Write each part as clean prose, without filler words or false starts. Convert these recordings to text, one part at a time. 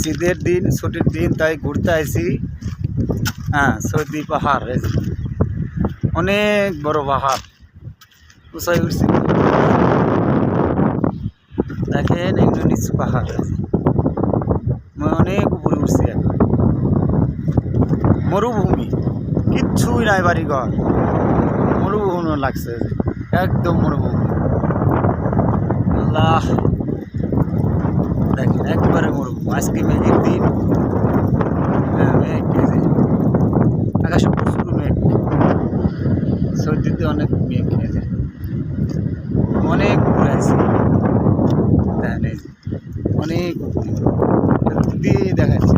শীতের দিন, ছুটির দিন, তাই ঘুরতে আইছি। হ্যাঁ, সৌদি পাহাড়, অনেক বড় পাহাড়, উঁচাই উঠছি। দেখেন একটু নিচু পাহাড়, অনেক উপরে উঠছি। মরুভূমি, কিচ্ছুই নাই, বাড়িঘর, মরুভূমি লাগছে, একদম মরুভূমি। আল্লাহ, দেখেন একবারে মরুভূমি। আজকে মেঘের দিন, হ্যাঁ মেঘ, আকাশে প্রচুর মেঘ, সর্দিতে অনেক মেঘ খেয়েছে, অনেক উপরে আছে, অনেক দিয়ে দেখাচ্ছি।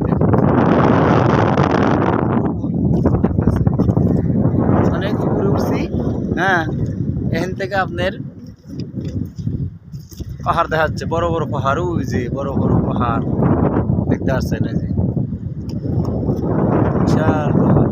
অনেক উপরে উঠছি। হ্যাঁ, এখান থেকে আপনার পাহাড় দেখা যাচ্ছে, বড় বড় পাহাড়, ওই যে বড় বড় পাহাড় দেখতে পাচ্ছেন, এই যে বিশাল পাহাড়।